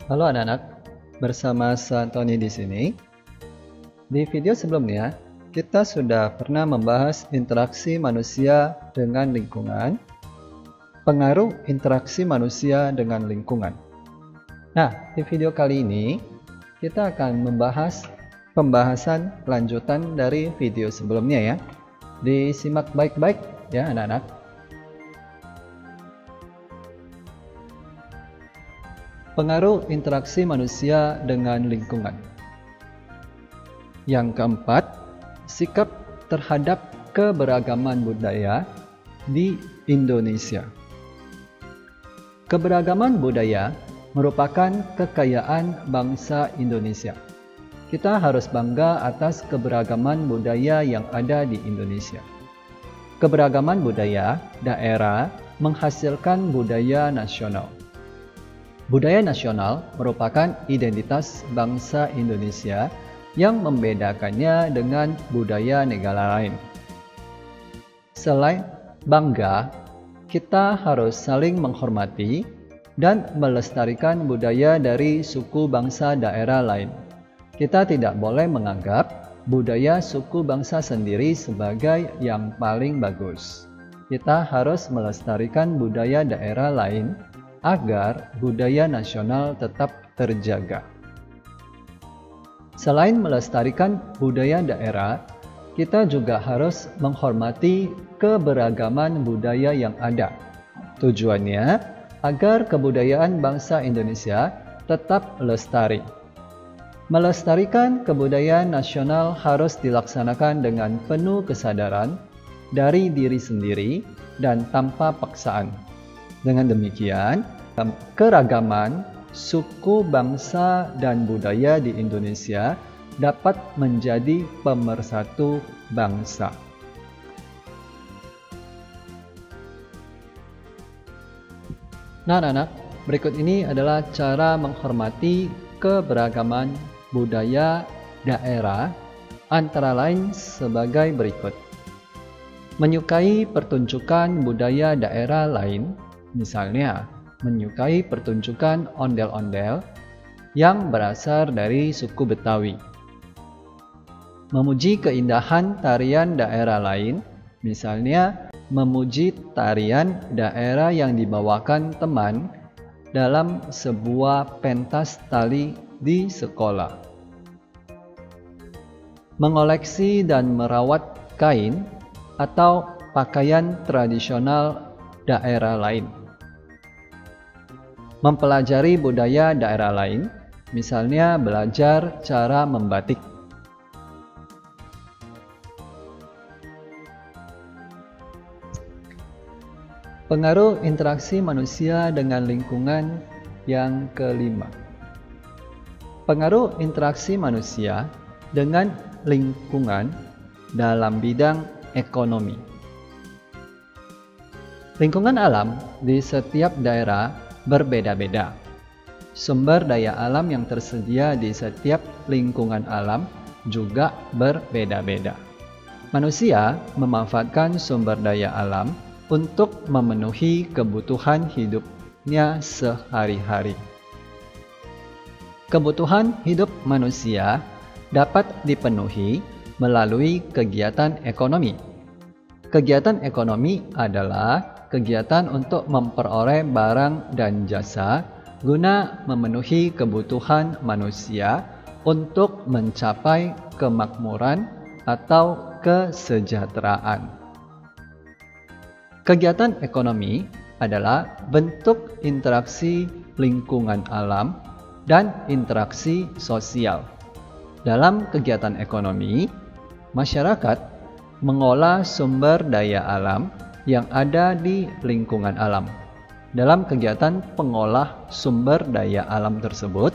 Halo anak-anak, bersama Santoni di sini. Di video sebelumnya, kita sudah pernah membahas interaksi manusia dengan lingkungan, pengaruh interaksi manusia dengan lingkungan. Nah, di video kali ini, kita akan membahas pembahasan lanjutan dari video sebelumnya ya. Disimak baik-baik ya anak-anak. Pengaruh interaksi manusia dengan lingkungan. Yang keempat, sikap terhadap keberagaman budaya di Indonesia. Keberagaman budaya merupakan kekayaan bangsa Indonesia. Kita harus bangga atas keberagaman budaya yang ada di Indonesia. Keberagaman budaya daerah menghasilkan budaya nasional. Budaya nasional merupakan identitas bangsa Indonesia yang membedakannya dengan budaya negara lain. Selain bangga, kita harus saling menghormati dan melestarikan budaya dari suku bangsa daerah lain. Kita tidak boleh menganggap budaya suku bangsa sendiri sebagai yang paling bagus. Kita harus melestarikan budaya daerah lain agar budaya nasional tetap terjaga. Selain melestarikan budaya daerah, kita juga harus menghormati keberagaman budaya yang ada. Tujuannya agar kebudayaan bangsa Indonesia tetap lestari. Melestarikan kebudayaan nasional harus dilaksanakan dengan penuh kesadaran dari diri sendiri dan tanpa paksaan. Dengan demikian, keragaman suku, bangsa, dan budaya di Indonesia dapat menjadi pemersatu bangsa. Nah, anak-anak, berikut ini adalah cara menghormati keberagaman budaya daerah, antara lain sebagai berikut. Menyukai pertunjukan budaya daerah lain, misalnya menyukai pertunjukan ondel-ondel yang berasal dari suku Betawi. Memuji keindahan tarian daerah lain, misalnya memuji tarian daerah yang dibawakan teman dalam sebuah pentas tali di sekolah. Mengoleksi dan merawat kain atau pakaian tradisional daerah lain. Mempelajari budaya daerah lain, misalnya belajar cara membatik. Pengaruh interaksi manusia dengan lingkungan yang kelima. Pengaruh interaksi manusia dengan lingkungan dalam bidang ekonomi. Lingkungan alam di setiap daerah berbeda-beda. Sumber daya alam yang tersedia di setiap lingkungan alam juga berbeda-beda. Manusia memanfaatkan sumber daya alam untuk memenuhi kebutuhan hidupnya sehari-hari. Kebutuhan hidup manusia dapat dipenuhi melalui kegiatan ekonomi. Kegiatan ekonomi adalah kegiatan untuk memperoleh barang dan jasa guna memenuhi kebutuhan manusia untuk mencapai kemakmuran atau kesejahteraan. Kegiatan ekonomi adalah bentuk interaksi lingkungan alam dan interaksi sosial. Dalam kegiatan ekonomi, masyarakat mengolah sumber daya alam yang ada di lingkungan alam. Dalam kegiatan pengolah sumber daya alam tersebut,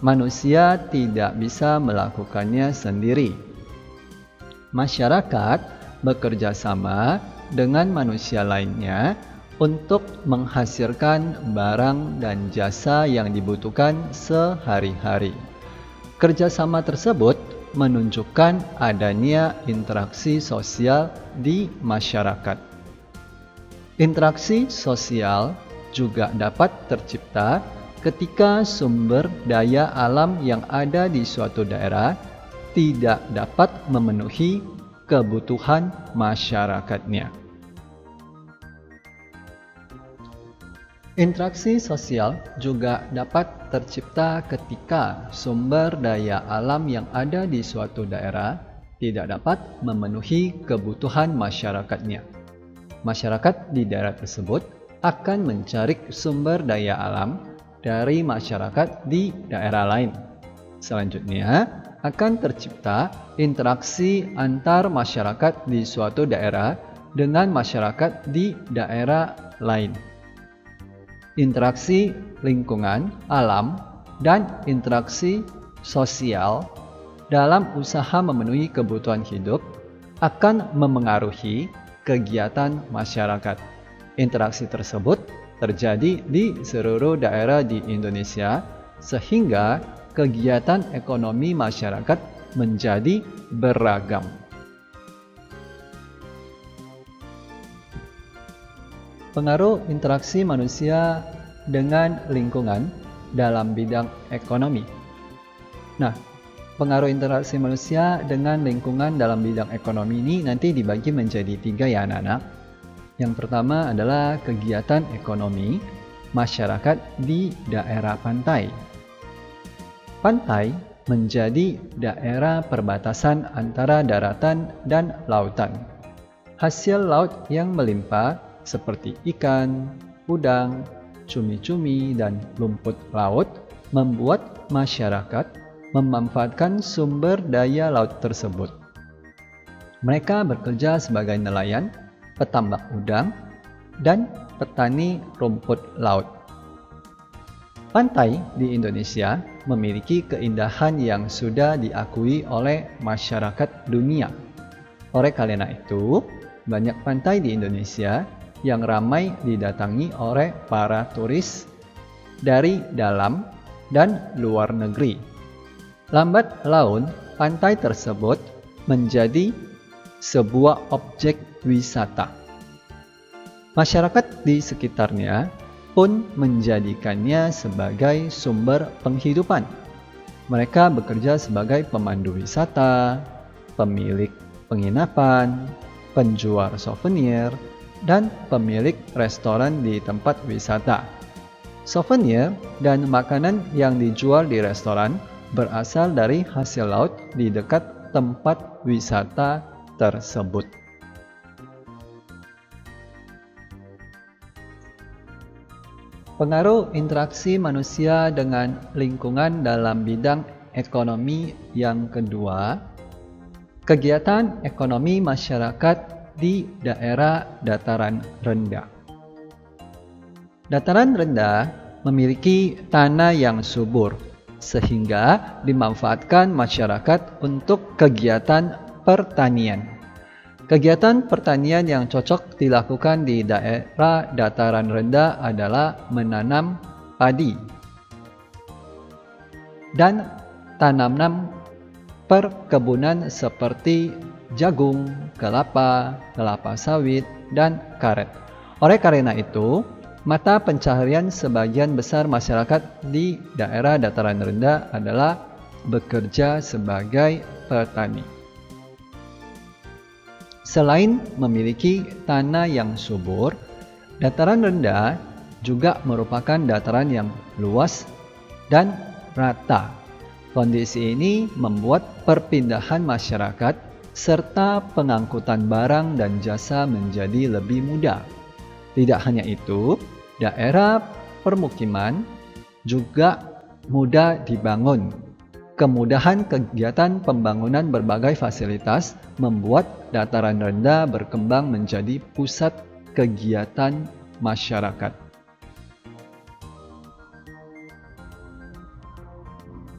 manusia tidak bisa melakukannya sendiri. Masyarakat bekerja sama dengan manusia lainnya untuk menghasilkan barang dan jasa yang dibutuhkan sehari-hari. Kerjasama tersebut menunjukkan adanya interaksi sosial di masyarakat. Interaksi sosial juga dapat tercipta ketika sumber daya alam yang ada di suatu daerah tidak dapat memenuhi kebutuhan masyarakatnya. Interaksi sosial juga dapat tercipta ketika sumber daya alam yang ada di suatu daerah tidak dapat memenuhi kebutuhan masyarakatnya. Masyarakat di daerah tersebut akan mencari sumber daya alam dari masyarakat di daerah lain. Selanjutnya, akan tercipta interaksi antar masyarakat di suatu daerah dengan masyarakat di daerah lain. Interaksi lingkungan, alam, dan interaksi sosial dalam usaha memenuhi kebutuhan hidup akan memengaruhi kegiatan masyarakat. Interaksi tersebut terjadi di seluruh daerah di Indonesia sehingga kegiatan ekonomi masyarakat menjadi beragam. Pengaruh interaksi manusia dengan lingkungan dalam bidang ekonomi. Nah, pengaruh interaksi manusia dengan lingkungan dalam bidang ekonomi ini nanti dibagi menjadi 3 ya anak-anak. Yang pertama adalah kegiatan ekonomi masyarakat di daerah pantai. Pantai menjadi daerah perbatasan antara daratan dan lautan. Hasil laut yang melimpah seperti ikan, udang, cumi-cumi, dan lumpur laut membuat masyarakat memanfaatkan sumber daya laut tersebut. Mereka bekerja sebagai nelayan, petambak udang, dan petani rumput laut. Pantai di Indonesia memiliki keindahan yang sudah diakui oleh masyarakat dunia. Oleh karena itu, banyak pantai di Indonesia yang ramai didatangi oleh para turis dari dalam dan luar negeri. Lambat laun, pantai tersebut menjadi sebuah objek wisata. Masyarakat di sekitarnya pun menjadikannya sebagai sumber penghidupan. Mereka bekerja sebagai pemandu wisata, pemilik penginapan, penjual souvenir, dan pemilik restoran di tempat wisata. Souvenir dan makanan yang dijual di restoran berasal dari hasil laut di dekat tempat wisata tersebut. Pengaruh interaksi manusia dengan lingkungan dalam bidang ekonomi yang kedua, kegiatan ekonomi masyarakat di daerah dataran rendah. Dataran rendah memiliki tanah yang subur, sehingga dimanfaatkan masyarakat untuk kegiatan pertanian. Kegiatan pertanian yang cocok dilakukan di daerah dataran rendah adalah menanam padi dan tanam perkebunan seperti jagung, kelapa, kelapa sawit, dan karet. Oleh karena itu, mata pencaharian sebagian besar masyarakat di daerah dataran rendah adalah bekerja sebagai petani. Selain memiliki tanah yang subur, dataran rendah juga merupakan dataran yang luas dan rata. Kondisi ini membuat perpindahan masyarakat serta pengangkutan barang dan jasa menjadi lebih mudah. Tidak hanya itu, daerah permukiman juga mudah dibangun. Kemudahan kegiatan pembangunan berbagai fasilitas membuat dataran rendah berkembang menjadi pusat kegiatan masyarakat.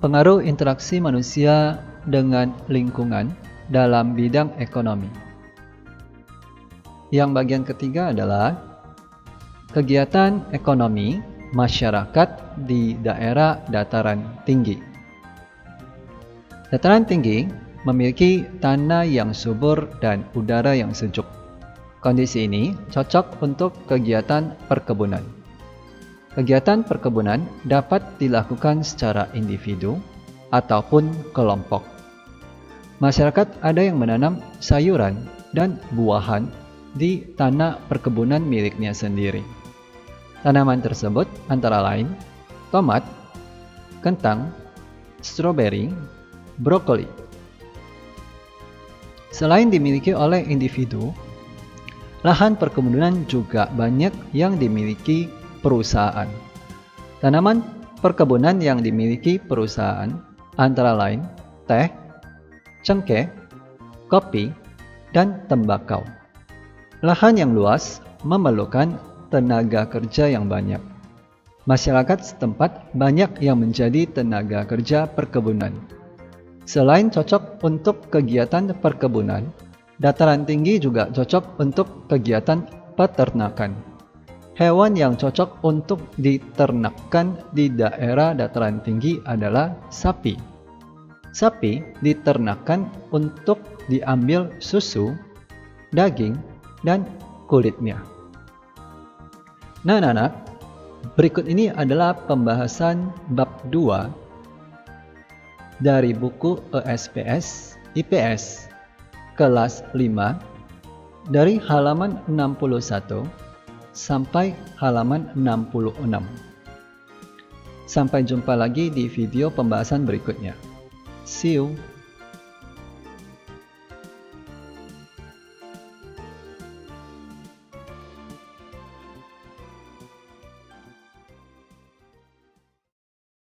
Pengaruh interaksi manusia dengan lingkungan dalam bidang ekonomi. Yang bagian ketiga adalah kegiatan ekonomi masyarakat di daerah dataran tinggi. Dataran tinggi memiliki tanah yang subur dan udara yang sejuk. Kondisi ini cocok untuk kegiatan perkebunan. Kegiatan perkebunan dapat dilakukan secara individu ataupun kelompok. Masyarakat ada yang menanam sayuran dan buahan di tanah perkebunan miliknya sendiri. Tanaman tersebut antara lain tomat, kentang, stroberi, brokoli. Selain dimiliki oleh individu, lahan perkebunan juga banyak yang dimiliki perusahaan. Tanaman perkebunan yang dimiliki perusahaan antara lain teh, cengkeh, kopi, dan tembakau. Lahan yang luas memerlukan tenaga kerja yang banyak. Masyarakat setempat banyak yang menjadi tenaga kerja perkebunan. Selain cocok untuk kegiatan perkebunan, dataran tinggi juga cocok untuk kegiatan peternakan. Hewan yang cocok untuk diternakkan di daerah dataran tinggi adalah sapi. Sapi diternakkan untuk diambil susu, daging, dan kulitnya. Nah, anak-anak, berikut ini adalah pembahasan bab 2 dari buku ESPS IPS kelas 5 dari halaman 61 sampai halaman 66. Sampai jumpa lagi di video pembahasan berikutnya. See you!